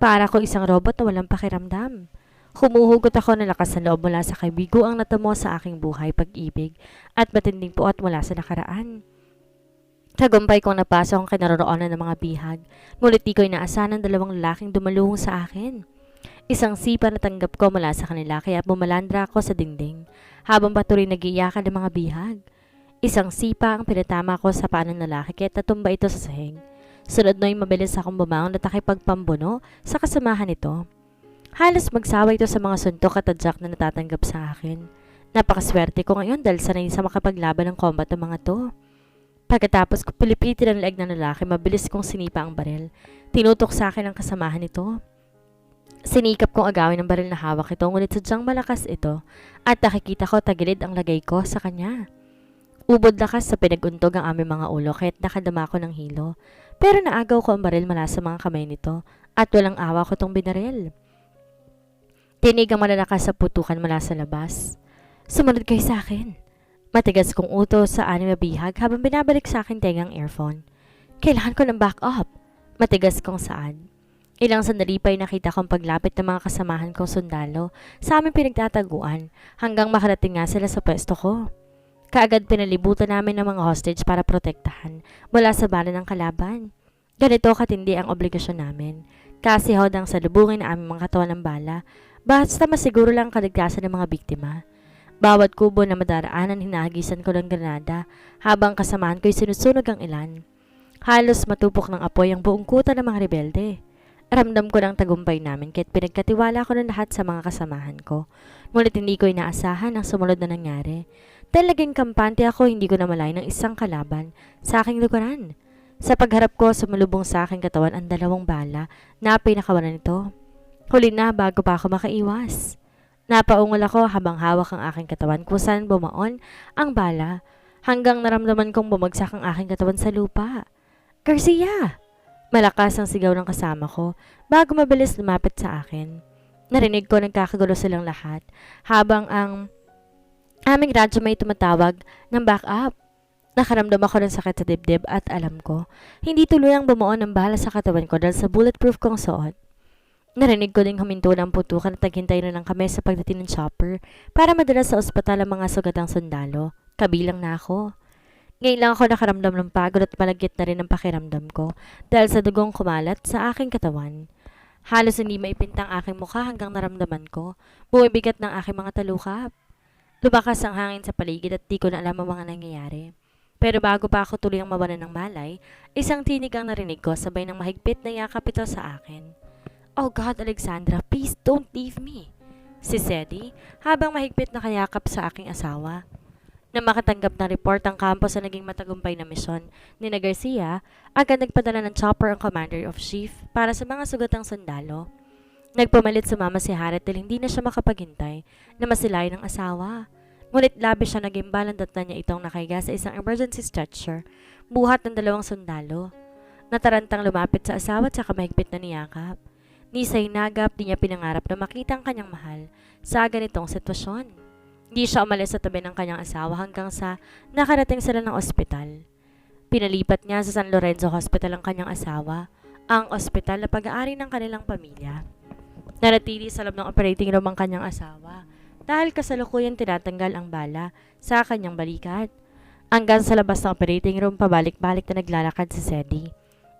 Para ko isang robot na walang pakiramdam. Humuhugot ako ng lakas ng loob mula sa kaibigo ang natamo sa aking buhay, pag-ibig, at matinding puot mula sa nakaraan. Tagumpay kong napasok ang kinaroroonan ng mga bihag, ngunit di ko inaasahan ng dalawang lalaking dumaluhong sa akin. Isang sipa na tanggap ko mula sa kanila kaya bumalandra ako sa dingding, habang patuloy nag-iiyakan ng mga bihag. Isang sipa ang pinatama ko sa paa ng lalaki kaya tatumba ito sa sahig. Sunod no'y mabilis akong bumangon at nakipagpambuno sa kasamahan nito. Halos magsawa ito sa mga suntok at tadyak na natatanggap sa akin. Napakaswerte ko ngayon dahil sanay sa makapaglaban ng combat ng mga to. Pagkatapos ko pilipitin ang leeg ng lalaki, mabilis kong sinipa ang baril. Tinutok sa akin ang kasamahan nito. Sinikap kong agawin ang baril na hawak ito, ngunit sadyang malakas ito at nakikita ko tagilid ang lagay ko sa kanya. Ubod lakas sa pinaguntog ang aming mga ulo kaya't nakadama ko ng hilo. Pero naagaw ko ang baril mula sa mga kamay nito at walang awa ko tong binaril. Tinig ang malalakas sa putukan mula sa labas. Sumunod kayo sa akin. Matigas kong utos sa anim na bihag habang binabalik sa akin tengang earphone. Kailangan ko ng backup. Matigas kong saad. Ilang sandali pa'y nakita kong paglapit ng mga kasamahan kong sundalo sa aming pinagtataguan hanggang makarating nga sila sa pwesto ko. Kaagad pinalibutan namin ng mga hostage para protektahan mula sa bala ng kalaban. Ganito katindi ang obligasyon namin. Kasi hodang salubungin na aming mga katawan ng bala, basta masiguro lang kaligtasan ng mga biktima. Bawat kubo na madaraanan hinahagisan ko ng granada habang kasamahan ko'y sinusunog ang ilan. Halos matupok ng apoy ang buong kuta ng mga rebelde. Ramdam ko ng tagumpay namin kahit pinagkatiwala ko ng lahat sa mga kasamahan ko. Ngunit hindi ko inaasahan ang sumunod na nangyari. Dahil naging kampante ako, hindi ko namalay ng isang kalaban sa aking lugaran. Sa pagharap ko, sumalubong sa aking katawan ang dalawang bala na pinakawalan nito. Huli na bago pa ako makaiwas. Napaungol ako habang hawak ang aking katawan kung saan bumaon ang bala hanggang naramdaman kong bumagsak ang aking katawan sa lupa. Garcia! Malakas ang sigaw ng kasama ko bago mabilis lumapit sa akin. Narinig ko nagkakagulo silang lahat habang ang aming radyo may tumatawag ng backup. Nakaramdam ako ng sakit sa dibdib at alam ko, hindi tuluyang bumuon ang bala sa katawan ko dahil sa bulletproof kong suot. Narinig ko ding huminto ng putukan at naghintay na lang kami sa pagdating ng chopper para madala sa ospital ang mga sugatang sundalo. Kabilang na ako. Ngayon lang ako nakaramdam ng pagod at malagkit na rin ang pakiramdam ko dahil sa dugong kumalat sa aking katawan. Halos hindi maipintang aking mukha hanggang naramdaman ko, bumibigat ng aking mga talukap. Lumakas ang hangin sa paligid at di ko na alam ang mga nangyayari. Pero bago pa ako tuluyang mawalan ng malay, isang tinig ang narinig ko sabay ng mahigpit na yakap ito sa akin. Oh God, Alexandra, please don't leave me. Si Sedi, habang mahigpit na kayakap sa aking asawa. Nang makatanggap ng report ang kampo sa naging matagumpay na misyon ni na Garcia, agad nagpadala ng chopper ang Commander of Chief para sa mga sugatang sundalo. Nagpumalit sumama si Harriet dahil hindi na siya makapaghintay na masilayan ng asawa. Ngunit labis siya nag-imbalan at na niya itong nakahiga sa isang emergency stretcher, buhat ng dalawang sundalo. Natarantang lumapit sa asawa at saka mahigpit na niyakap. Ni sa hinagap, di niya pinangarap na makita ang kanyang mahal sa ganitong sitwasyon. Di siya umalis sa tabi ng kanyang asawa hanggang sa nakarating sila ng ospital. Pinalipat niya sa San Lorenzo Hospital ang kanyang asawa, ang ospital na pag-aari ng kanilang pamilya. Nanatili sa loob ng operating room ang kanyang asawa dahil kasalukuyan tinatanggal ang bala sa kanyang balikat. Hanggang sa labas ng operating room, pabalik-balik na naglalakad si Sedi.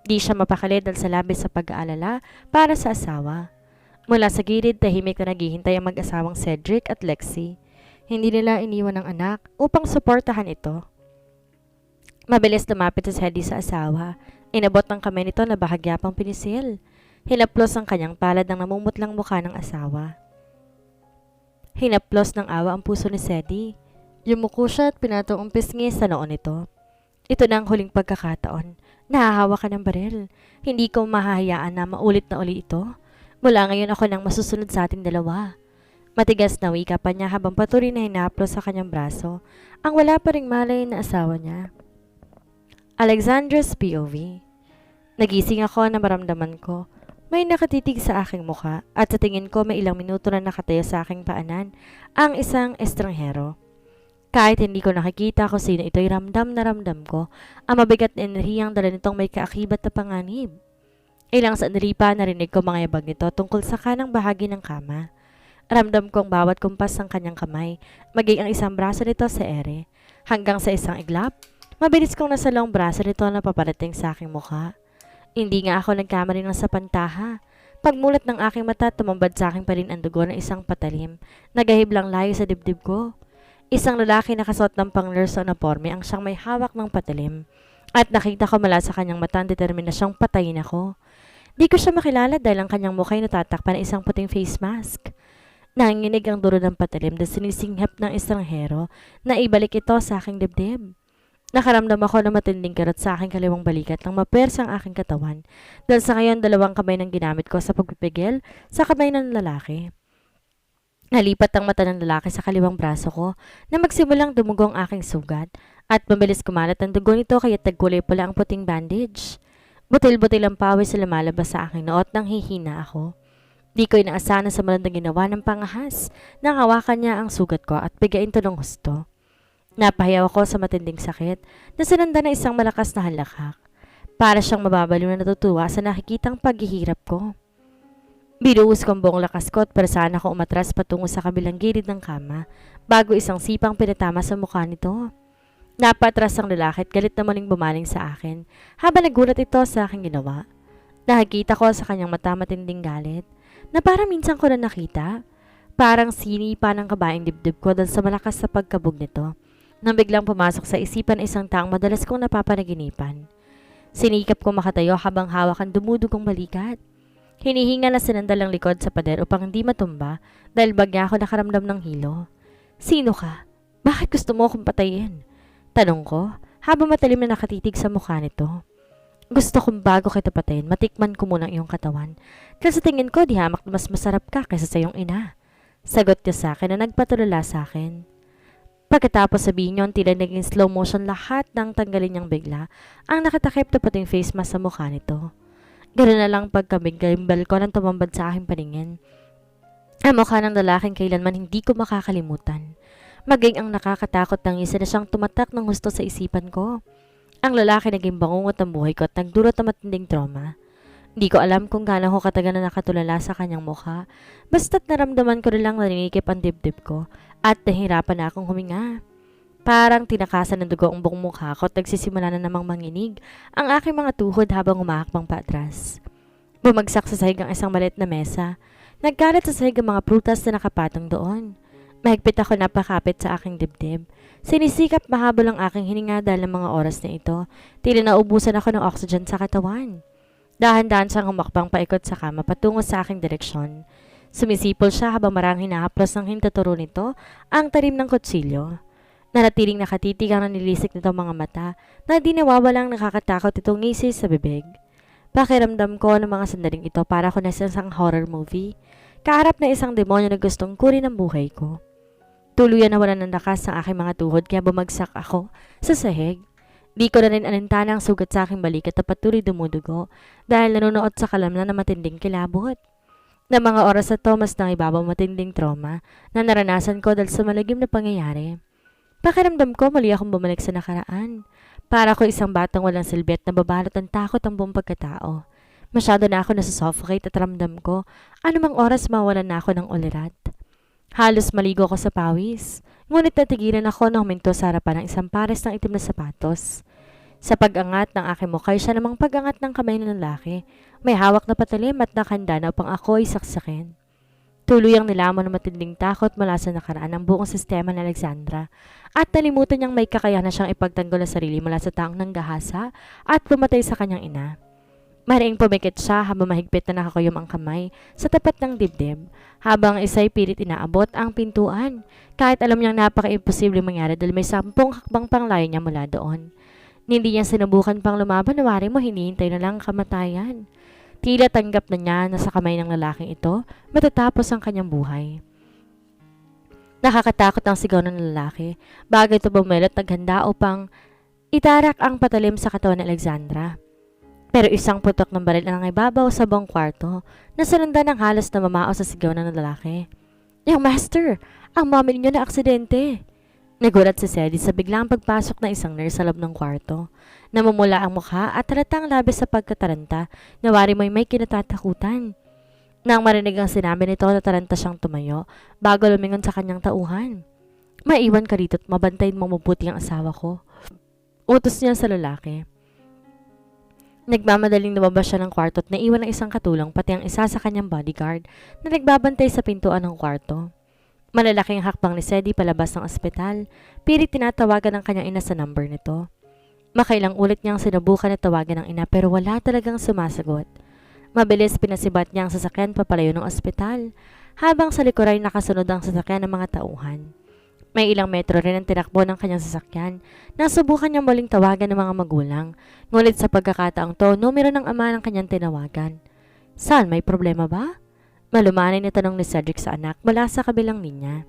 Di siya mapakali dahil sa labis sa pag-aalala para sa asawa. Mula sa gilid, tahimik na naghihintay ang mag-asawang Cedric at Lexi. Hindi nila iniwan ang anak upang suportahan ito. Mabilis lumapit si Sedi sa asawa. Inabot ng kamay nito na bahagya pang pinisil. Hinaplos ang kanyang palad ng namumutlang mukha ng asawa. Hinaplos ng awa ang puso ni Sedi. Yumuko siya at pinatong ang pisngi sa noon nito. Ito na ang huling pagkakataon. Nahahawa ka ng baril. Hindi ko mahahayaan na maulit na uli ito. Mula ngayon ako nang masusunod sa ating dalawa. Matigas na wika pa niya habang patuloy na hinaplos sa kanyang braso ang wala pa ring malay na asawa niya. Alexandra's POV. Nagising ako na maramdaman ko may nakatitig sa aking mukha at sa tingin ko may ilang minuto na nakatayo sa aking paanan ang isang estranghero. Kahit hindi ko nakikita kung sino ito'y ramdam na ramdam ko ang mabigat na enerhiyang dala nitong may kaakibat na panganib. Ilang sandali pa narinig ko mga yabag nito tungkol sa kanang bahagi ng kama. Ramdam kong bawat kumpas ng kanyang kamay, maging ang isang braso nito sa ere. Hanggang sa isang iglap, mabilis kong nasalong braso nito na paparating sa aking mukha. Hindi nga ako nagkamali ng sapantaha. Pagmulat ng aking mata, tumambad sa aking parin ang dugo ng isang patalim. Nagahiblang layo sa dibdib ko. Isang lalaki nakasuot ng pang-nurse uniforme ang siyang may hawak ng patalim. At nakita ko mula sa kanyang mata ang determinasyong patayin ako. Di ko siya makilala dahil ang kanyang mukha ay natatakpan ng isang puting face mask. Nanginginig ang duro ng patalim na sinisinghap ng estranghero na ibalik ito sa aking dibdib. Nakaramdam ako ng matinding kirot sa aking kaliwang balikat nang mapersa ang aking katawan dahil sa ngayon dalawang kamay nang ginamit ko sa pagpipigil sa kamay ng lalaki. Nalipat ang mata ng lalaki sa kaliwang braso ko na magsimulang dumugo ang aking sugat at mabilis kumalat ang dugo nito kaya tagkulay pula ang puting bandage. Butil-butil ang pawis na lumalabas sa aking noot nang hihina ako. Di ko inaasahan na sa malang na ginawa ng pangahas nang hawakan niya ang sugat ko at bigain to ng husto. Napahiyaw ako sa matinding sakit na sinundan ng isang malakas na halakak. Para siyang mababaliw na natutuwa sa nakikitang paghihirap ko. Binuhos ko ang buong lakas ko at saan ako umatras patungo sa kabilang gilid ng kama bago isang sipang pinatama sa mukha nito. Napatras ang lalaki at galit na muling bumaling sa akin habang nagulat ito sa aking ginawa. Nakikita ko sa kanyang mata matinding galit na parang minsan ko na nakita. Parang sinipa ng kabaing dibdib ko dahil sa malakas sa pagkabog nito. Nang biglang pumasok sa isipan ng isang taong madalas kong napapanaginipan. Sinikap ko makatayo habang hawak ang dumudugong balikat. Hinihinga na sinandal ang likod sa pader upang hindi matumba dahil bagya ako nakaramdam ng hilo. Sino ka? Bakit gusto mo akong patayin? Tanong ko habang matalim na nakatitig sa mukha nito. Gusto kong bago kita patayin, matikman ko muna ang iyong katawan. Kasi sa tingin ko di hamak na mas masarap ka kaysa sa iyong ina. Sagot niya sa akin na nagpatulala sa akin. Pagkatapos sabihin niyon, tila naging slow motion lahat ng tanggalin niyang bigla ang nakatakip na puting face mask sa mukha nito. Ganoon na lang pagkabimbal ko nang tumambad sa aking paningin. Ang mukha ng lalaking kailanman hindi ko makakalimutan. Maging ang nakakatakot ng isa na siyang tumatak ng gusto sa isipan ko. Ang lalaki naging bangungot ang buhay ko at nagdulot ng matinding trauma. Di ko alam kung gaano ko katagal na nakatulala sa kanyang mukha. Basta't naramdaman ko nilang naninikip ang dibdib ko at nahirapan na akong huminga. Parang tinakasan ng dugo ang buong mukha ko at nagsisimula na namang manginig ang aking mga tuhod habang umahakbang paatras. Bumagsak sa sahig ang isang maliit na mesa. Nagkalat sa sahig ang mga prutas na nakapatong doon. Mahigpit ako napakapit sa aking dibdib. Sinisikap mahabol ang aking hininga dahil ng mga oras na ito. Tila naubusan ako ng oxygen sa katawan. Dahan-dahan siyang humakbang paikot sa kama patungo sa aking direksyon. Sumisipol siya habang marang hinahaplos ng hintaturo nito ang talim ng kutsilyo. Nanatiling nakatitig ang nanilisik nito mga mata na di nawawalang nakakatakot itong ngisi sa bibig. Pakiramdam ko ng mga sandaling ito para ako nasa isang horror movie. Kaharap na isang demonyo na gustong kunin ang buhay ko. Tuluyan na wala ng lakas ang aking mga tuhod kaya bumagsak ako sa sahig. Di ko na rin alintana ang sugat sa aking balikat na patuloy dumudugo dahil nanonood sa kalamnan na matinding kilabot. Na mga oras na to mas nangibabaw matinding trauma na naranasan ko dahil sa malagim na pangyayari. Pakiramdam ko muli akong bumalik sa nakaraan. Para ko isang batang walang silbi at nababalot ng takot ang buong pagkatao. Masyado na ako nasusuffocate at ramdam ko anumang oras mawalan na ako ng ulirat. Halos maligo ako sa pawis, ngunit natigilan ako na huminto sa harapan ng isang pares ng itim na sapatos. Sa pag-angat ng aking mukha siya namang pag-angat ng kamay ng lalaki. May hawak na patalim at nakahanda na upang ako ay saksakin. Tuluyang nilamon ng matinding takot mula sa nakaraan ang buong sistema ni Alexandra at nalimutan niyang may kakayahan siyang ipagtanggol ang sarili mula sa taong nanggahasa at pumatay sa kanyang ina. Maring pumikit siya habang mahigpit na nakakuyom ang kamay sa tapat ng dibdib habang isa'y pilit inaabot ang pintuan kahit alam niyang napaka-imposible mangyari dahil may 10 hakbang panglayo niya mula doon. Hindi niya sinubukan pang lumaban na wari mo hinihintay na lang kamatayan. Tila tanggap na niya na sa kamay ng lalaking ito matatapos ang kanyang buhay. Nakakatakot ang sigaw ng lalaki bago ito bumelot naghanda upang itarak ang patalim sa katawan ni Alexandra. Pero isang putok ng baril ang ibabaw sa buong kwarto na sinundan ng halos na mamao sa sigaw ng lalaki. Yung master, ang mami ninyo na aksidente. Nagulat si Sedi sa biglang pagpasok ng isang nurse sa loob ng kwarto. Namumula ang mukha at halatang labis sa pagkataranta na wari may kinatatakutan. Nang marinig ang sinabi nito, nataranta siyang tumayo bago lumingon sa kanyang tauhan. Maiwan ka rito at mabantayin mo mabuti ang asawa ko. Utos niya sa lalaki. Nagmamadaling lumabas siya ng kwarto at naiwan ng isang katulong pati ang isa sa kanyang bodyguard na nagbabantay sa pintuan ng kwarto. Malalaking hakbang ni Sedi palabas ng ospital, pilit tinatawagan ng kanyang ina sa number nito. Makailang ulit niyang sinubukan na tawagan ng ina pero wala talagang sumasagot. Mabilis pinasibat niya ang sasakyan papalayo ng ospital, habang sa likuran nakasunod ang sasakyan ng mga tauhan. May ilang metro rin ang tinakbo ng kanyang sasakyan nang subukan niyang muling tawagan ng mga magulang, ngunit sa pagkakataong to, numero ng ama ng kanyang tinawagan. Saan, may problema ba? Malumanay na tanong ni Cedric sa anak mula sa kabilang linya.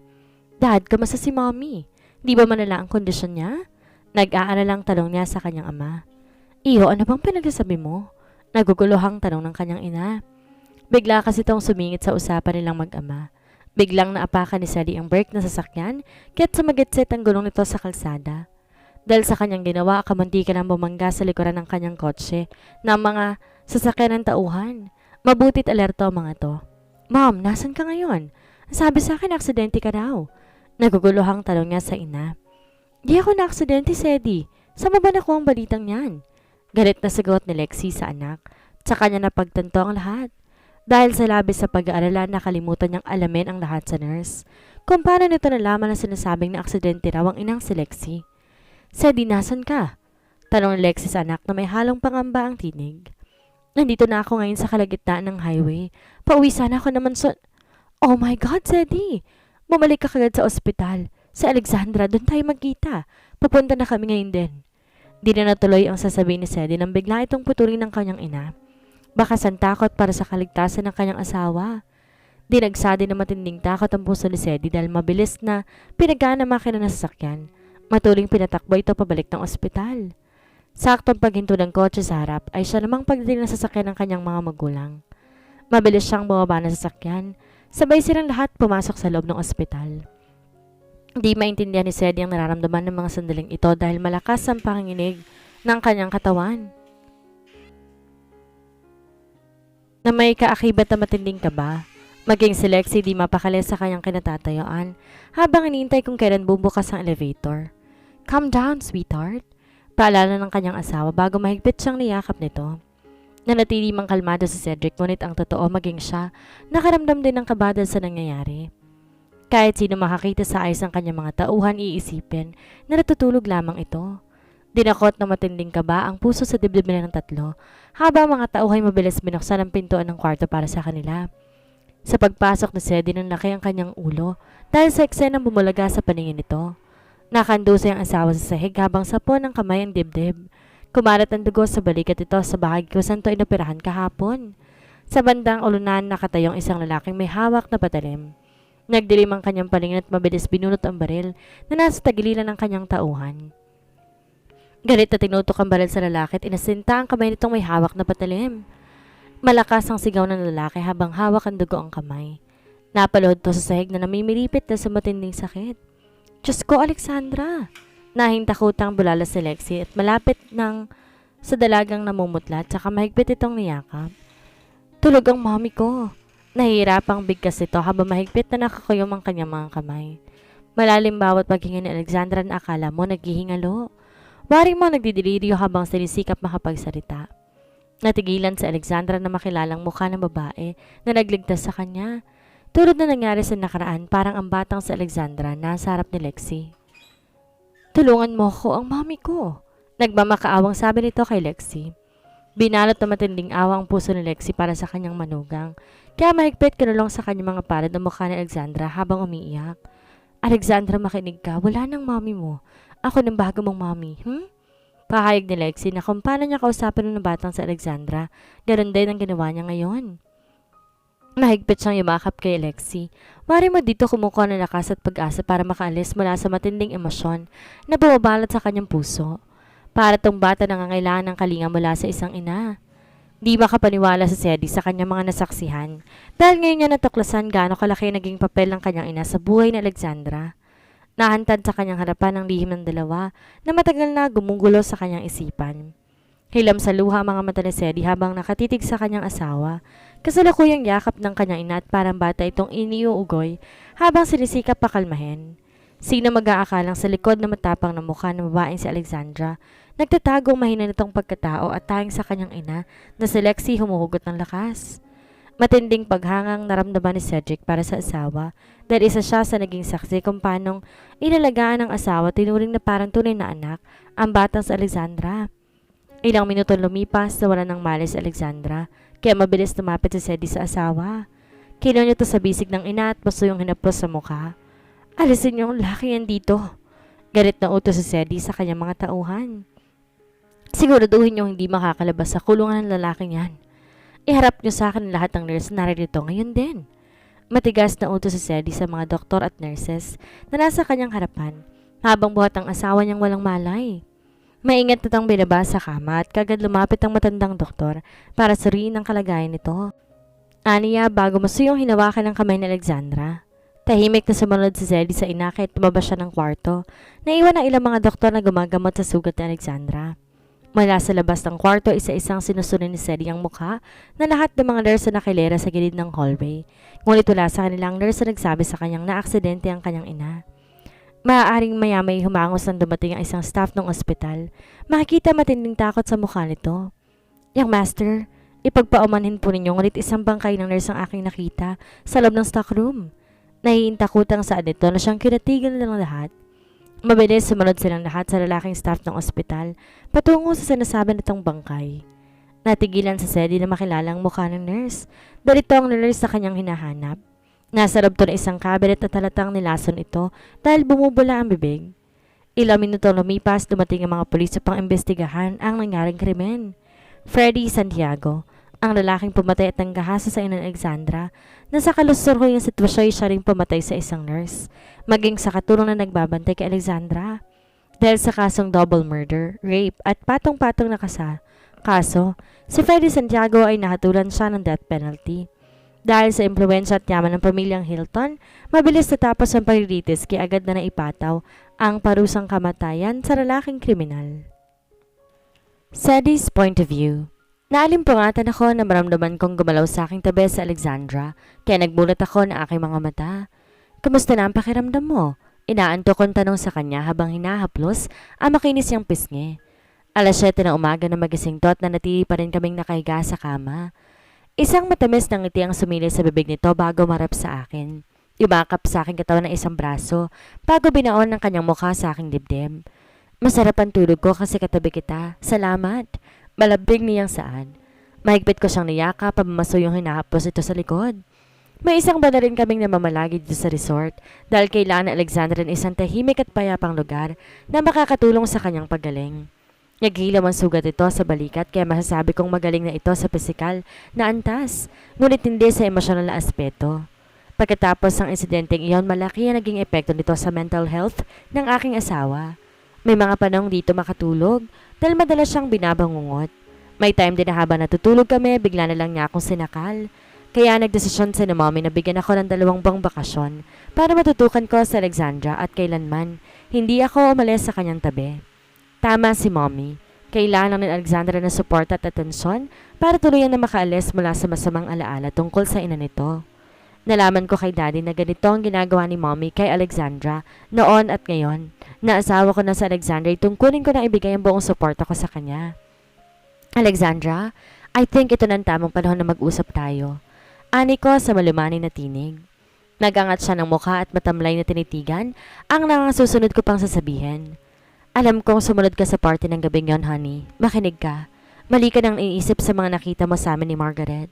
Dad, kamusta si Mommy? Di ba manala ang kondisyon niya? Nag-aalalang tanong niya sa kanyang ama. Iyo, ano bang pinagsasabi mo? Naguguluhang tanong ng kanyang ina. Bigla kasi itong sumingit sa usapan nilang mag-ama. Biglang naapakan ni Sally ang brake na sasakyan, kaya't sumagitsit ang gulong nito sa kalsada. Dahil sa kanyang ginawa, kamunti ka nang bumangga sa likuran ng kanyang kotse ng mga sasakyan ng tauhan. Mabuti't alerto ang mga to. Mom, nasan ka ngayon? Sabi sa akin, aksidente ka raw. Naguguluhang tanong niya sa ina. Di ako na-aksidente, Sedi. Saan ba nakuha ang balitang yan? Galit na sagot ni Lexi sa anak. Tsaka niya napagtanto ang lahat. Dahil sa labis sa pag-aalala, nakalimutan niyang alamin ang lahat sa nurse. Kung paano nito nalaman na sinasabing na aksidente raw ang inang si Lexi. Sedi, nasan ka? Tanong ni Lexi sa anak na may halong pangamba ang tinig. Nandito na ako ngayon sa kalagitnaan ng highway. Pauwi sana ako naman Oh my God, Sedi! Bumalik ka kagad sa ospital. Sa Alexandra, doon tayo magkita. Papunta na kami ngayon din. Di na natuloy ang sasabihin ni Sedi nang bigla itong putulin ng kanyang ina. Baka santakot para sa kaligtasan ng kanyang asawa. Dinagsa din na matinding takot ang puso ni Sedi dahil mabilis na pinagana makina ng sasakyan. Matuling pinatakbo ito pabalik ng ospital. Saktong paghinto ng kotse sa harap ay siya namang pagdating ng sasakyan ng kanyang mga magulang. Mabilis siyang bumaba ng sasakyan. Sabay silang lahat pumasok sa loob ng ospital. Hindi maintindihan ni Sedi ang nararamdaman ng mga sandaling ito dahil malakas ang panginginig ng kanyang katawan. Na may kaakibat na matinding kaba, maging si Lexi di mapakali sa kanyang kinatatayuan habang inintay kung kailan bubukas ang elevator. Calm down, sweetheart. Paalala ng kanyang asawa bago mahigpit siyang niyakap nito. Nanatili mang kalmado si Cedric ngunit ang totoo maging siya, nakaramdam din ng kabadal sa nangyayari. Kahit sino makakita sa ayos ng kanyang mga tauhan iisipin na natutulog lamang ito. Dinakot na matinding kaba ang puso sa dibdib nila ng tatlo habang mga tauhay mabilis binuksan ang pintuan ng kwarto para sa kanila. Sa pagpasok ni Sedi ng laki ang kanyang ulo dahil sa eksenang bumulaga sa paningin nito. Nakandusay ang asawa sa sahig habang sapon ng kamay ang dibdib. Kumalat ang dugo sa balikat ito sa bahagi kung saan ito inoperahan kahapon. Sa bandang ulunan nakatayong isang lalaking may hawak na patalim. Nagdilim ang kanyang paningin at mabilis binunot ang baril na nasa tagiliran ng kanyang tauhan. Galit na tinutok ang baril sa lalaki at inasinta ang kamay nitong may hawak na patalim. Malakas ang sigaw ng lalaki habang hawak ang dugo ang kamay. Napalood to sa sahig na namimilipit na sa matinding sakit. Diyos ko, Alexandra! Nahing takutang bulala si Lexi at malapit nang sa dalagang namumutla at saka mahigpit itong niyakap. Tulog ang mommy ko. Nahihirapang bigkas ito habang mahigpit na nakakuyom ang kanyang mga kamay. Malalim bawat paghinga ni Alexandra na akala mo naghihingalo. Waring mo nagdidelirio habang sinisikap makapagsalita. Natigilan si Alexandra na makilalang mukha ng babae na nagligtas sa kanya. Tulad na nangyari sa nakaraan, parang ang batang si Alexandra nasa harap ni Lexi. Tulungan mo ko, ang mami ko. Nagmamakaawang sabi nito kay Lexi. Binalot na matinding awa ang puso ni Lexi para sa kanyang manugang. Kaya mahigpit kinulong sa kanyang mga palad ang mukha ni Alexandra habang umiiyak. Alexandra, makinig ka. Wala nang mami mo. Ako ng bago mong mami. Pahayag ni Lexi na kung paano niya kausapin ng batang sa Alexandra, ganoon din ang ginawa niya ngayon. Mahigpit siyang yumakap kay Lexi. Wari mo dito kumukuha ng lakas at pag-asa para makaalis mula sa matinding emosyon na bumabalot sa kanyang puso. Para tong bata nangangailangan ng kalinga mula sa isang ina. Di makapaniwala si Sedi sa kanyang mga nasaksihan dahil ngayon niya natuklasan gaano kalaki naging papel ng kanyang ina sa buhay ni Alexandra. Nahantad sa kanyang harapan ang lihim ng dalawa na matagal na gumugulo sa kanyang isipan. Hilam sa luha ang mga mata ni Sedi habang nakatitig sa kanyang asawa. Kasalukuyang yakap ng kanyang ina at parang bata itong iniuugoy habang sinisikap pakalmahin. Sino mag-aakalang sa likod na matapang na mukha ng babaeng si Alexandra, nagtatagong mahina nitong pagkatao at tayang sa kanyang ina na si Lexie humuhugot ng lakas. Matinding paghangang naramdaman ni Cedric para sa asawa dahil isa siya sa naging saksi kung paanong inalagaan ng asawa tinuring na parang tunay na anak ang batang si Alexandra. Ilang minuto lumipas na wala nang malis si Alexandra, kaya mabilis lumapit si Cedi sa asawa. Kinuha niya to sa bisig ng ina at baso yung hinapos sa mukha. Alisin niyo ang laki yan dito. Galit na utos si Cedi sa kanyang mga tauhan. Siguraduhin niyo hindi makakalabas sa kulungan ng lalaking yan. Iharap niyo sa akin lahat ng nurse na narito ngayon din. Matigas na utos si Cedi sa mga doktor at nurses na nasa kanyang harapan, habang buhat ang asawa niyang walang malay. Maingat na tang binaba sa kama at kagad lumapit ang matandang doktor para suriin ang kalagayan nito. Aniya bago masuyong hinawakan ng kamay ni Alexandra. Tahimik na sumunod si Cedi sa ina kahit lumabas siya ng kwarto. Naiwan ang ilang mga doktor na gumagamot sa sugat ni Alexandra. Mula sa labas ng kwarto, isa-isang sinusunod ni Cedi ang mukha na lahat ng mga nurse na nakilera sa gilid ng hallway. Ngunit wala sa kanilang nurse na nagsabi sa kanyang naaksidente ang kanyang ina. Maaaring maya-may humangos nang dumating ang isang staff ng ospital. Makikita matinding takot sa mukha nito. Young master, ipagpaumanhin po ninyo ngunit isang bangkay ng nurse ang aking nakita sa loob ng stockroom. Naiintakutang saan nito na siyang kinatigan ng lahat. Mabilis sumunod silang lahat sa lalaking staff ng ospital patungo sa sinasabi nitong bangkay. Natigilan sa Cedi na makilala ang mukha ng nurse dahil ito ang nurse na kanyang hinahanap. Nasa loob to ng isang cabinet at talatang nilason ito dahil bumubula ang bibig. Ilang minuto lumipas, dumating ang mga pulis upang imbestigahan ang nangyaring krimen. Freddy Santiago, ang lalaking pumatay at nanggahasa sa ina ni Alexandra, na sa kalusurhuyang sitwasyon ay siya ring pumatay sa isang nurse, maging sa katulong na nagbabantay kay Alexandra. Dahil sa kasong double murder, rape at patong-patong na kaso, si Freddy Santiago ay nahatulan siya ng death penalty. Dahil sa impluwensya at yaman ng pamilyang Hilton, mabilis natapos ang paglilitis kaya agad na naipataw ang parusang kamatayan sa lalaking kriminal. Cedi's point of view. Naalimpungatan ako na maramdaman kong gumalaw sa aking tabi sa Alexandra, kaya nagmulat ako ng aking mga mata. Kamusta na ang pakiramdam mo? Inaantok kong tanong sa kanya habang hinahaplos ang makinis niyang pisngi. 7:00 ng umaga na magising to at nanatili pa rin kaming nakahiga sa kama. Isang matamis ng ngiti ang sumilay sa bibig nito bago marap sa akin. Yumakap sa aking katawan ng isang braso bago binaon ng kanyang mukha sa aking dibdib. Masarap ang tulog ko kasi katabi kita. Salamat. Malabig niyang saan. Mahigpit ko siyang niyaka pabamaso yung hinahapos ito sa likod. May isang ba na rin kaming namamalagi dito sa resort dahil kailangan ni Alexandra ng isang tahimik at payapang lugar na makakatulong sa kanyang paggaling. Naghilam ang sugat ito sa balikat kaya masasabi kong magaling na ito sa pisikal na antas, ngunit hindi sa emosyonal na aspeto. Pagkatapos ng insidenteng iyon, malaki ang naging epekto nito sa mental health ng aking asawa. May mga panahong dito makatulog dahil madalas siyang binabangungot. May time din na habang natutulog kami, bigla na lang niya akong sinakal. Kaya nagdesisyon si na mommy na bigyan ako ng 2 buwang bakasyon para matutukan ko sa Alexandra at kailanman hindi ako umalis sa kanyang tabi. Tama si mommy. Kailangan ni Alexandra ng suporta at atensyon para tuluyan na makaalis mula sa masamang alaala tungkol sa ina nito. Nalaman ko kay daddy na ganito ang ginagawa ni mommy kay Alexandra noon at ngayon. Naasawa ko na sa Alexandra tungkulin ko na ibigay ang buong suporta ko sa kanya. Alexandra, I think ito na ang tamang panahon na mag-usap tayo. Ani ko sa malumanay na tinig. Nagangat siya ng mukha at matamlay na tinitigan ang nakasusunod ko pang sasabihin. Alam kong sumunod ka sa party ng gabing yon, honey. Makinig ka. Mali ka nang iisip sa mga nakita mo sa amin ni Margaret.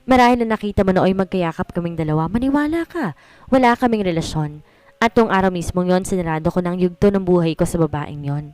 Marahil na nakita mo nooy magkayakap kaming dalawa, maniwala ka. Wala kaming relasyon. At tong araw mismo yon, sinarado ko ng yugto ng buhay ko sa babaeng yon.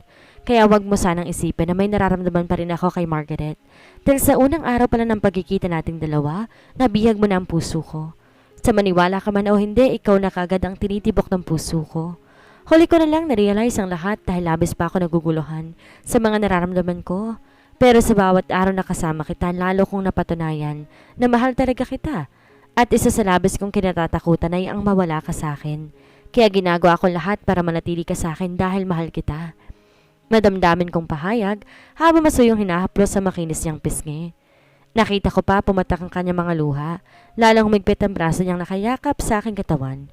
Kaya wag mo sanang isipin na may nararamdaman pa rin ako kay Margaret. Dahil sa unang araw pala ng pagkikita nating dalawa, nabihag mo na ang puso ko. Sa maniwala ka man o hindi, ikaw na kagad ang tinitibok ng puso ko. Huli ko na lang na-realize ang lahat dahil labis pa ako naguguluhan sa mga nararamdaman ko. Pero sa bawat araw na kasama kita, lalo kong napatunayan na mahal talaga kita. At isa sa labis kong kinatatakutan ay ang mawala ka sa akin. Kaya ginagawa ko lahat para manatili ka sa akin dahil mahal kita. Madamdamin kong pahayag habang masuyong hinahaplos sa makinis niyang pisngi. Nakita ko pa pumatak ang kanyang mga luha, lalong humigpit ang braso niyang nakayakap sa aking katawan.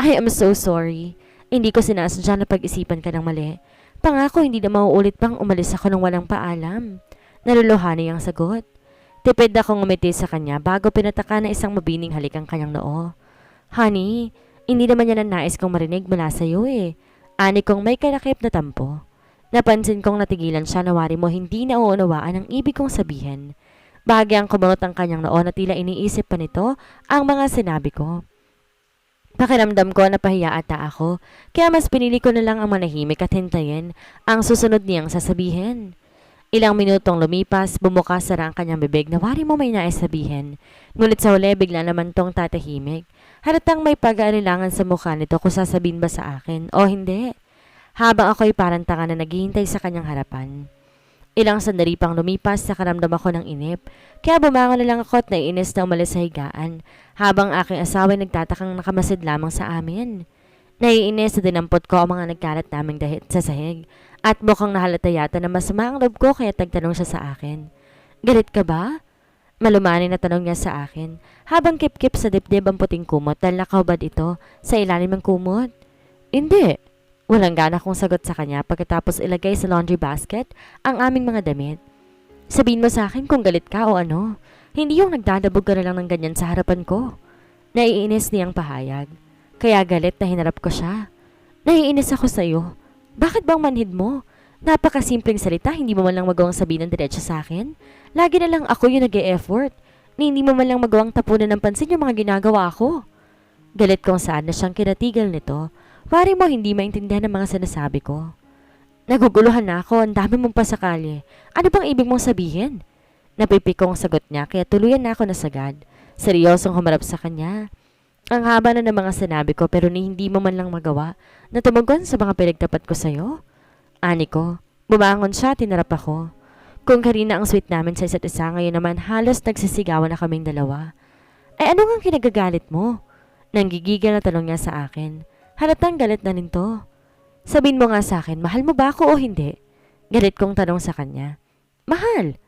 I am so sorry. Hindi ko sinasadya na pag-isipan ka ng mali. Pangako hindi na mauulit pang umalis ako ng walang paalam. Naluluhani ang sagot. Tipid akong ngumiti sa kanya bago pinataka na isang mabining halik ang kanyang noo. Honey, hindi naman yan ang nais kong marinig mula sa iyo eh. Ani kong may kalakip na tampo. Napansin kong natigilan siya na wari mo hindi nauunawaan ang ibig kong sabihin. Bahagyang kumunot ang kanyang noo na tila iniisip pa nito ang mga sinabi ko. Pakiramdam ko na pahiya ata ako, kaya mas pinili ko na lang ang manahimik at hintayin ang susunod niyang sasabihin. Ilang minutong lumipas, bumukas sara ang kanyang bibig na wari mo may nais sabihin. Ngunit sa huli bigla naman tong tatahimik. Halatang may pag-aalilangan sa mukha nito kung sasabihin ba sa akin o hindi. Habang ako'y parang tanga na naghihintay sa kanyang harapan. Ilang sandali pang lumipas, nakaramdam ako ng inip, kaya bumangon na lang ako at naiinis na umalis sa higaan, habang aking asawa ay nagtatakang nakamasid lamang sa amin. Naiinis na dinampot ko ang mga nagkalat naming dahil sa sahig, at mukhang nahalata yata na masama ang loob ko kaya tagtanong siya sa akin. Galit ka ba? Malumani na tanong niya sa akin, habang kip-kip sa dibdib ang puting kumot dahil nakaubad ito sa ilalim ng kumot. Hindi. Walang gana kong sagot sa kanya pagkatapos ilagay sa laundry basket ang aming mga damit. Sabihin mo sa akin kung galit ka o ano. Hindi yung nagdadabog ka na lang ng ganyan sa harapan ko. Naiinis niyang pahayag. Kaya galit na hinarap ko siya. Naiinis ako sa iyo. Bakit bang manhid mo? Napakasimpleng salita, hindi mo man lang magawang sabihin ng diretso sa akin. Lagi na lang ako yung nag-e-effort. Hindi mo man lang magawang tapunan ng pansin yung mga ginagawa ko. Galit kong saan na siyang kinatigal nito. Wari mo hindi maintindihan ang mga sinasabi ko. Naguguluhan na ako, ang dami mong pasakali. Ano bang ibig mong sabihin? Napipikong sagot niya kaya tuluyan na ako nasagad. Seryosong humarap sa kanya. Ang haba na ng mga sinabi ko pero hindi mo man lang magawa na tumugon sa mga pinagtapat ko sa'yo. Ani ko, bumangon siya at tinarap ako. Kung kanina ang sweet namin sa isa't isa, ngayon naman halos nagsisigawan na kaming dalawa. Ay ano nga kinagagalit mo? Nanggigigil na tanong niya sa akin. Halatang galit na nito. Sabihin mo nga sa akin, mahal mo ba ako o hindi? Galit kong tanong sa kanya. Mahal!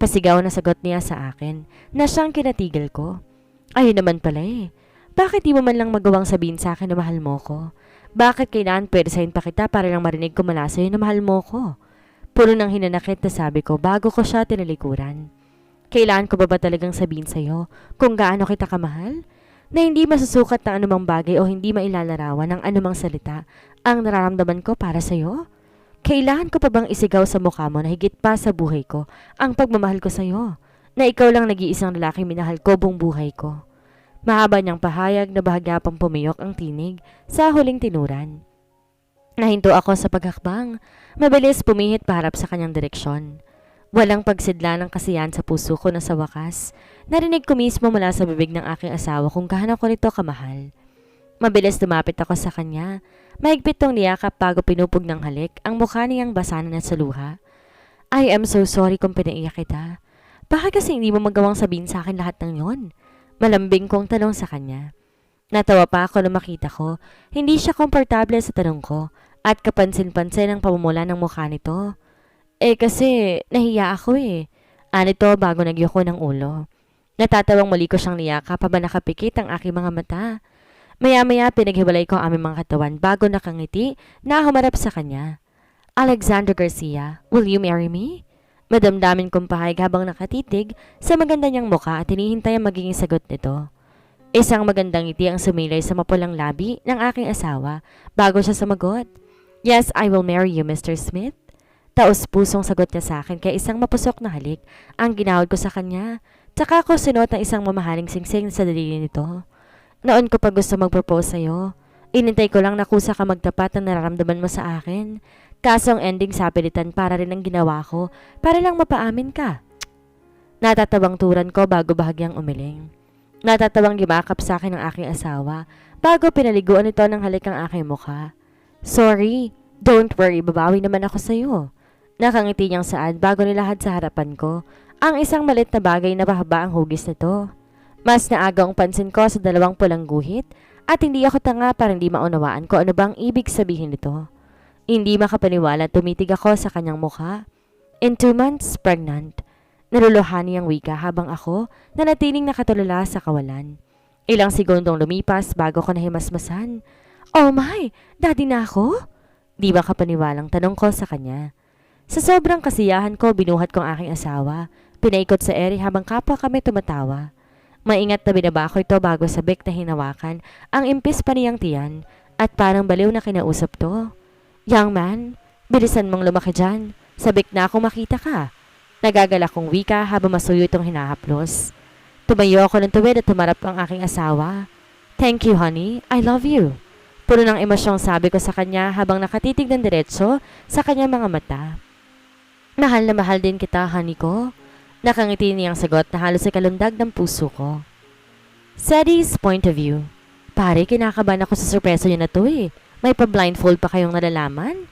Pasigaw na sagot niya sa akin na siyang kinatigil ko. Ayun naman pala eh. Bakit di mo man lang magawang sabihin sa akin na mahal mo ko? Bakit kailangan pwersahin pa kita para lang marinig ko mula sa'yo na mahal mo ko? Puro nang hinanakit na sabi ko bago ko siya tinalikuran. Kailangan ko ba talagang sabihin sa'yo kung gaano kita kamahal? Na hindi masusukat ng anumang bagay o hindi mailalarawan ng anumang salita ang nararamdaman ko para sa'yo? Kailangan ko pa bang isigaw sa mukha mo na higit pa sa buhay ko ang pagmamahal ko sa'yo? Na ikaw lang nag-iisang lalaki minahal ko buong buhay ko. Mahaba niyang pahayag na bahagya pang pumiyok ang tinig sa huling tinuran. Nahinto ako sa paghakbang, mabilis pumihit paharap sa kanyang direksyon. Walang pagsidla ng kasiyahan sa puso ko na sa wakas, narinig ko mismo mula sa bibig ng aking asawa kung gaano ko nito kamahal. Mabilis lumapit ako sa kanya, mahigpit tong niyakap bago pinupog ng halik ang mukha niyang basa na sa luha. I am so sorry kung pinaiyak kita. Bakit kasi hindi mo magawang sabihin sa akin lahat ng yon? Malambing kong tanong sa kanya. Natawa pa ako na makita ko, hindi siya komportable sa tanong ko at kapansin-pansin ang pamumula ng mukha nito. Kasi nahiya ako eh. Anito bago nagyuko ng ulo. Natatawang muli ko siyang niyakap habang nakapikit ang aking mga mata. Maya-maya pinaghiwalay ko ang aming mga katawan bago nakangiti na humarap sa kanya. Alexander Garcia, will you marry me? Madamdamin kong pahayag habang nakatitig sa maganda niyang mukha at hinihintay ang magiging sagot nito. Isang magandang ngiti ang sumilay sa mapulang labi ng aking asawa bago siya sumagot. Yes, I will marry you, Mr. Smith. Taos-pusong sagot niya sa akin kaya isang mapusok na halik ang ginawad ko sa kanya. Tsaka ko sinuot ng isang mamahaling singsing sa daliri nito. Noon ko pa gusto mag-propose sa'yo. Inintay ko lang na kusa ka magtapat ng nararamdaman mo sa akin. Kaso ang ending sa pilitan para rin ang ginawa ko para lang mapaamin ka. Natatawang turan ko bago bahagyang umiling. Natatawang gimakap sa akin ng aking asawa bago pinaliguan ito ng halik ang aking mukha. Sorry, don't worry, babawi naman ako sa'yo. Nakangiti niyang saad bago nilahad sa harapan ko ang isang malit na bagay na bahaba ang hugis nito. Mas naaga ang pansin ko sa dalawang pulang guhit At hindi ako tanga para hindi maunawaan ko ano bang ibig sabihin nito. Hindi makapaniwala, tumitig ako sa kanyang mukha. In 2 months, pregnant. Naluluhani ang wika habang ako nanatiling nakatulala sa kawalan. Ilang segundong lumipas bago ko nahimasmasan. Oh my! Daddy na ako? Di ba kapaniwalang tanong ko sa kanya. Sa sobrang kasiyahan ko, binuhat ko ang aking asawa. Pinaikot sa ere habang kapwa kami tumatawa. Maingat na binaba ko ito bago sabik na hinawakan ang impis pa niyang tiyan at parang baliw na kinausap to. Young man, bilisan mong lumaki dyan. Sabik na akong makita ka. Nagagalak kong wika habang masuyo itong hinahaplos. Tumayo ako ng tuwid at tumarap ang aking asawa. Thank you, honey. I love you. Puno ng emosyong sabi ko sa kanya habang nakatitig ng diretso sa kanyang mga mata. Mahal na mahal din kita, honey ko. Nakangiti niyang sagot na halos ikalundag ng puso ko. Sadie's point of view. Pare, kinakabahan ako sa sorpreso niya na to eh. May pa-blindfold pa kayong nalalaman?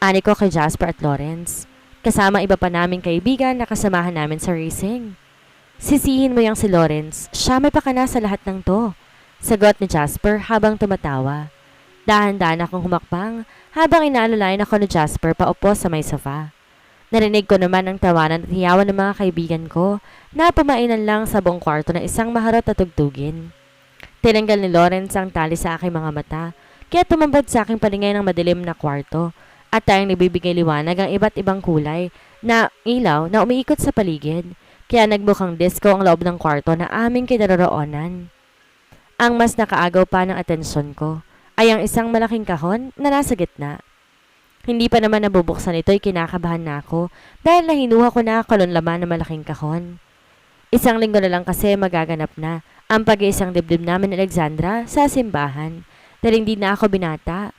Ani ko kay Jasper at Lawrence. Kasama iba pa naming kaibigan na kasamahan namin sa racing. Sisihin mo yang si Lawrence, siya may pakana sa lahat ng to. Sagot ni Jasper habang tumatawa. Dahan-dahan akong humakbang habang inaalalayan ako ni Jasper paupo sa may sofa. Narinig ko naman ang tawanan at hiyawan ng mga kaibigan ko na pumainan lang sa buong kwarto na isang maharot at tugtugin. Tinanggal ni Lawrence ang tali sa aking mga mata kaya tumambad sa aking paningay ng madilim na kwarto at tayong nagbibigay liwanag ang iba't ibang kulay na ilaw na umiikot sa paligid kaya nagmukhang disco ang loob ng kwarto na aming kinaroroonan. Ang mas nakaagaw pa ng atensyon ko ay ang isang malaking kahon na nasa gitna. Hindi pa naman nabubuksan ito'y kinakabahan na ako dahil nahinuha ko na kalunlaman ng malaking kahon. Isang linggo na lang kasi magaganap na ang pag-iisang dibdib namin ni Alexandra sa simbahan dahil hindi na ako binata.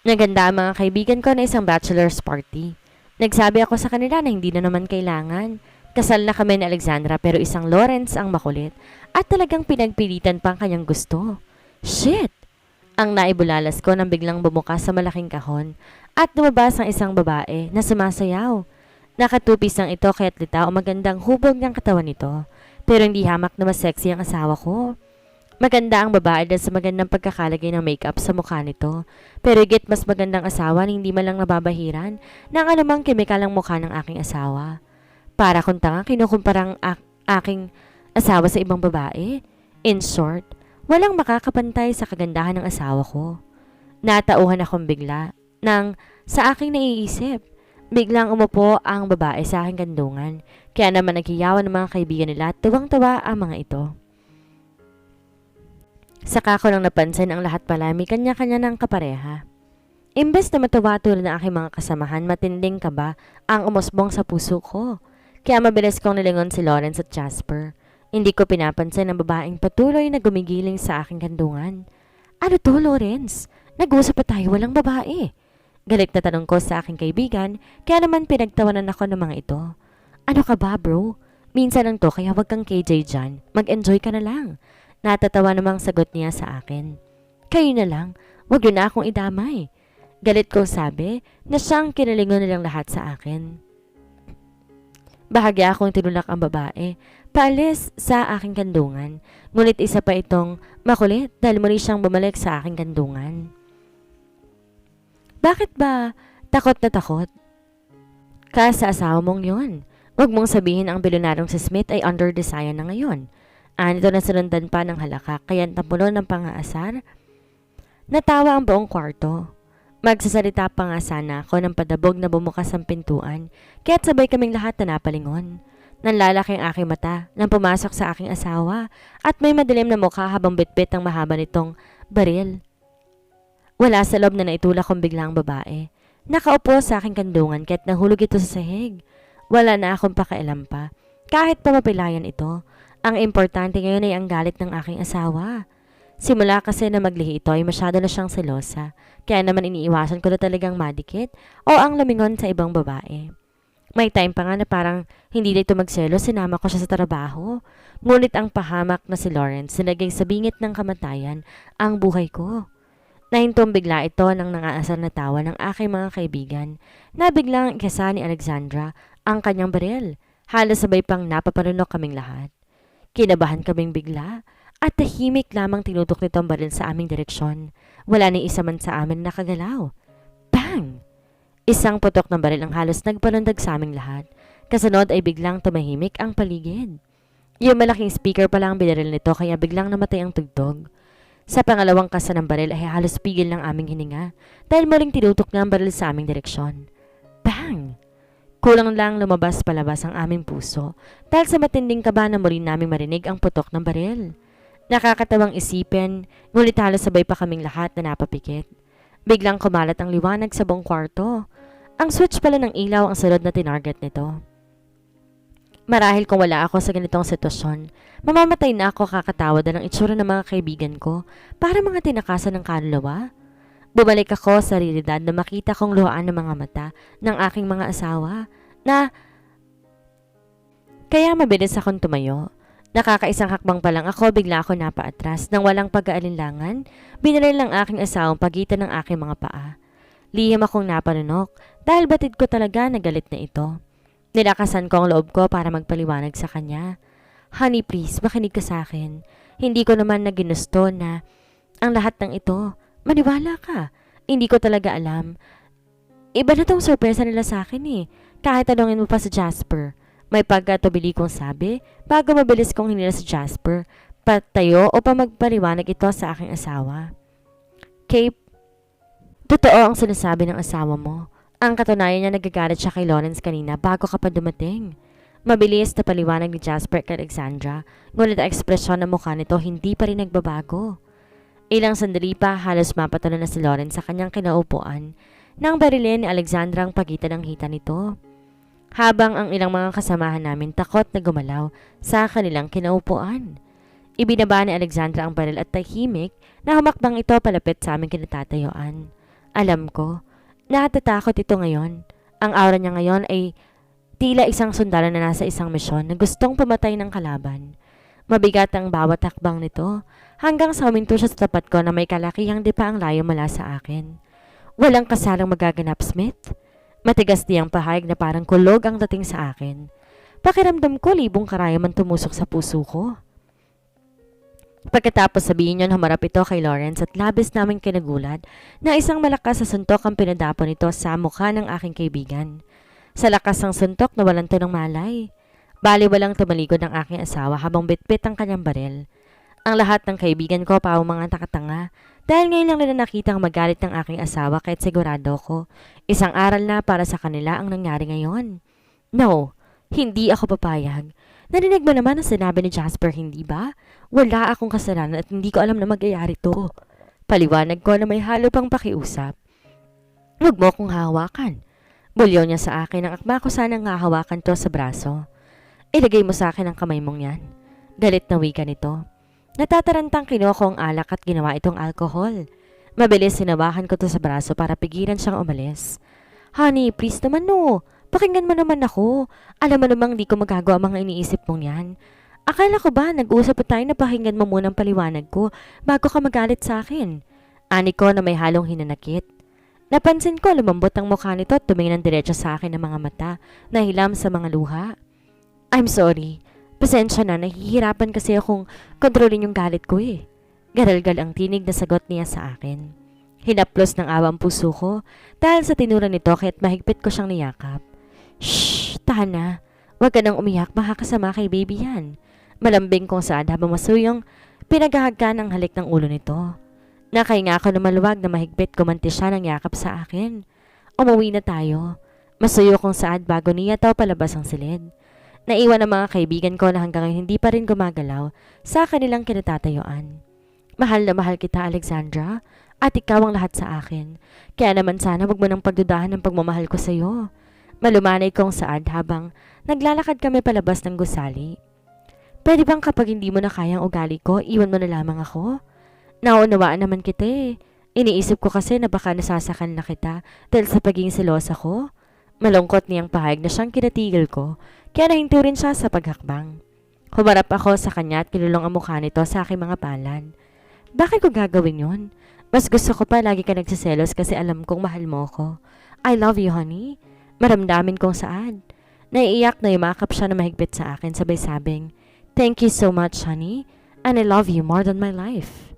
Naganda ang mga kaibigan ko na isang bachelor's party. Nagsabi ako sa kanila na hindi na naman kailangan. Kasal na kami ni Alexandra pero isang Lawrence ang makulit at talagang pinagpilitan pa ang kanyang gusto. Shit! Ang naibulalas ko nang biglang bumukas sa malaking kahon at lumabas ang isang babae na sumasayaw. Nakatupis ang ito kaya't litaw o magandang hubog ng katawan nito pero hindi hamak na mas sexy ang asawa ko. Maganda ang babae dahil sa magandang pagkakalagay ng makeup sa mukha nito pero higit mas magandang asawa na hindi man lang nababahiran ng anumang kemikal ang mukha ng aking asawa. Para kung tanga kinukumparang aking asawa sa ibang babae. In short, walang makakapantay sa kagandahan ng asawa ko. Natauhan akong bigla nang sa aking naiisip. Biglang umupo ang babae sa aking kandungan. Kaya naman naghiyawan ng mga kaibigan nila at tuwang-tawa ang mga ito. Saka ko lang napansin ang lahat pala may kanya-kanya ng kapareha. Imbes na matawa tulad ng aking mga kasamahan, matinding kaba ang umusbong sa puso ko. Kaya mabilis kong nilingon si Lawrence at Jasper. Hindi ko pinapansin ang babaeng patuloy na gumigiling sa aking kandungan. Ano to, Lawrence? Nag-usap pa tayo walang babae. Galit na tanong ko sa aking kaibigan, kaya naman pinagtawanan ako ng mga ito. Ano ka ba, bro? Minsan lang to kaya wag kang KJ dyan. Mag-enjoy ka na lang. Natatawa namang sagot niya sa akin. Kayo na lang, wag yun na akong idamay. Galit kong sabi na siyang kinalingon nilang lahat sa akin. Bahagya akong tinulak ang babae, paalis sa aking kandungan. Ngunit isa pa itong makulit dahil muli siyang bumalik sa aking kandungan. Bakit ba takot na takot ka sa asawa mong yon? Huwag mong sabihin ang bilyonarong si Smith ay under desire na ngayon. Anito na sinundan pa ng halakak kaya tapulo ng pang-aasar. Natawa ang buong kwarto. Magsasalita pa nga sana ako ng padabog na bumukas ang pintuan kaya't sabay kaming lahat na napalingon. Nanlalaki ang aking mata nang pumasok sa aking asawa at may madilim na mukha habang bitbit ang mahaba nitong baril. Wala sa loob na naitulak kong biglang babae. Nakaupo sa aking kandungan kaya't nahulog ito sa sahig. Wala na akong pakialam pa. Kahit pa mapilayan ito, ang importante ngayon ay ang galit ng aking asawa. Simula kasi na maglihi ito ay masyado na siyang selosa, kaya naman iniiwasan ko na talagang madikit o ang lumingon sa ibang babae. May time pa nga na parang hindi na ito magselo, sinama ko siya sa trabaho. Ngunit ang pahamak na si Lawrence nilagay sa bingit ng kamatayan ang buhay ko. Nahintong bigla ito ng nangaasar na tawa ng aking mga kaibigan na biglang ikasa ni Alexandra ang kanyang baril. Halos sabay pang napaparunok kaming lahat. Kinabahan kaming bigla. at tahimik lamang tinutok nito ang baril sa aming direksyon. Wala ni isa man sa amin nakagalaw. Bang! Isang putok ng baril ang halos nagpalundag sa aming lahat. Kasunod ay biglang tumahimik ang paligid. Yung malaking speaker pala ang binaril nito kaya biglang namatay ang tugtog. Sa pangalawang kasa ng baril ay halos pigil ng aming hininga dahil muling tinutok na ang baril sa aming direksyon. Bang! Kulang lang lumabas palabas ang aming puso dahil sa matinding kaba na muli naming marinig ang putok ng baril. Nakakatawang isipin, ngunit halos sabay pa kaming lahat na napapikit. Biglang kumalat ang liwanag sa buong kwarto. Ang switch pala ng ilaw ang sunod na tinarget nito. Marahil kung wala ako sa ganitong sitwasyon, mamamatay na ako kakatawa ng itsura ng mga kaibigan ko para mga tinakasan ng kaluluwa. Bumalik ako sa realidad na makita kong luhaan ng mga mata ng aking mga asawa na kaya mabilis akong tumayo. Nakakaisang hakbang pa lang ako bigla ako napaatras nang walang pag-aalinlangan, binaril ng aking asawang pagitan ng aking mga paa. Lihim akong napanunok dahil batid ko talaga na galit na ito. Nilakasan ko ang loob ko para magpaliwanag sa kanya. Honey, please, makinig ka sa akin. Hindi ko naman na ginusto na ang lahat ng ito. Maniwala ka. Hindi ko talaga alam. Iba na tong sorpresa nila sa akin eh. Kahit tanongin mo pa si Jasper. May pagkatubili kong sabi bago mabilis kong hinila si Jasper. Patayo o pa magpaliwanag ito sa aking asawa. Kay, totoo ang sinasabi ng asawa mo. Ang katunayan niya nagagalit siya kay Lawrence kanina bago ka pa dumating. Mabilis na paliwanag ni Jasper kay Alexandra, ngunit ang ekspresyon ng mukha nito hindi pa rin nagbabago. Ilang sandali pa halos mapatalo na si Lawrence sa kanyang kinaupuan nang barilin ni Alexandra ang pagitan ng hita nito. Habang ang ilang mga kasamahan namin takot na gumalaw sa kanilang kinaupuan. Ibinaba ni Alexandra ang baril at tahimik na humakbang ito palapit sa aming kinatatayuan. Alam ko, natatakot ito ngayon. Ang aura niya ngayon ay tila isang sundalo na nasa isang misyon na gustong pumatay ng kalaban. Mabigat ang bawat hakbang nito hanggang sa huminto siya sa tapat ko na may kalakihang di pa ang layo mula sa akin. Walang kasalang magaganap, Smith. Matigas niyang pahayag na parang kulog ang dating sa akin. Pakiramdam ko libong karayaman tumusok sa puso ko. Pagkatapos sabihin yun, humarap ito kay Lawrence at labis naming kinagulat na isang malakas sa suntok ang pinadapo nito sa mukha ng aking kaibigan. Sa lakas ng suntok na walang tunong malay. Bali walang tumalikod ng aking asawa habang bitbit ang kanyang baril. Ang lahat ng kaibigan ko pa mga takatanga dahil ngayon lang nila nakita ang magalit ng aking asawa kahit sigurado ko. Isang aral na para sa kanila ang nangyari ngayon. No, hindi ako papayag. Narinig mo naman ang sinabi ni Jasper, hindi ba? Wala akong kasalanan at hindi ko alam na magyayari to. Paliwanag ko na may halo pang pakiusap. Huwag mo akong hahawakan. Bulyo niya sa akin ang akma ko sanang hahawakan to sa braso. Ilagay mo sa akin ang kamay mong yan. Galit na wika nito. Natatarantang kinuha ko ang alak at ginawa itong alkohol. Mabilis sinawakan ko to sa braso para pigilan siyang umalis. Honey, please naman no. Pakinggan mo naman ako. Alam mo namang di ko magagawa mga iniisip mong yan. Akala ko ba nag-usap pa tayo na pakinggan mo munang paliwanag ko bago ka magalit sa akin? Ani ko na may halong hinanakit. Napansin ko lumambot ang mukha nito at tumingin ng diretso sa akin ng mga mata na hilam sa mga luha. I'm sorry. Pasensya na, nahihirapan kasi akong kontrolin yung galit ko eh. Garalgal ang tinig na sagot niya sa akin. Hinaplos ng awa ang puso ko dahil sa tinura nito kaya't mahigpit ko siyang niyakap. Shhh! Tahan na. Huwag ka nang umiyak, makakasama kay baby yan. Malambing kong saad habang masuyong pinagahagka ng halik ng ulo nito. Nakahinga ako na maluwag na mahigpit kumanti siya ng yakap sa akin. Umuwi na tayo. Masuyo kong saad bago niya taw palabas ang silid. Naiwan ang mga kaibigan ko na hanggang ngayon hindi pa rin gumagalaw sa kanilang kinatatayuan. Mahal na mahal kita, Alexandra, at ikaw ang lahat sa akin. Kaya naman sana wag mo nang pagdudahan ng pagmamahal ko sa iyo. Malumanay kong saad habang naglalakad kami palabas ng gusali. Pwede bang kapag hindi mo na kayang ugali ko, iwan mo na lamang ako? Naunawaan naman kita eh. Iniisip ko kasi na baka nasasakal na kita dahil sa pagiging selosa ko. Malungkot niyang pahayag na siyang kinatigil ko, kaya nahinto rin siya sa paghakbang. Humarap ako sa kanya at kinulong ang mukha nito sa aking mga palad. Bakit ko gagawin yon? Mas gusto ko pa lagi ka nagsiselos kasi alam kong mahal mo ko. I love you, honey. Maramdamin kong saad. Naiiyak na yumakap siya na mahigpit sa akin sabay sabing, Thank you so much, honey. and I love you more than my life.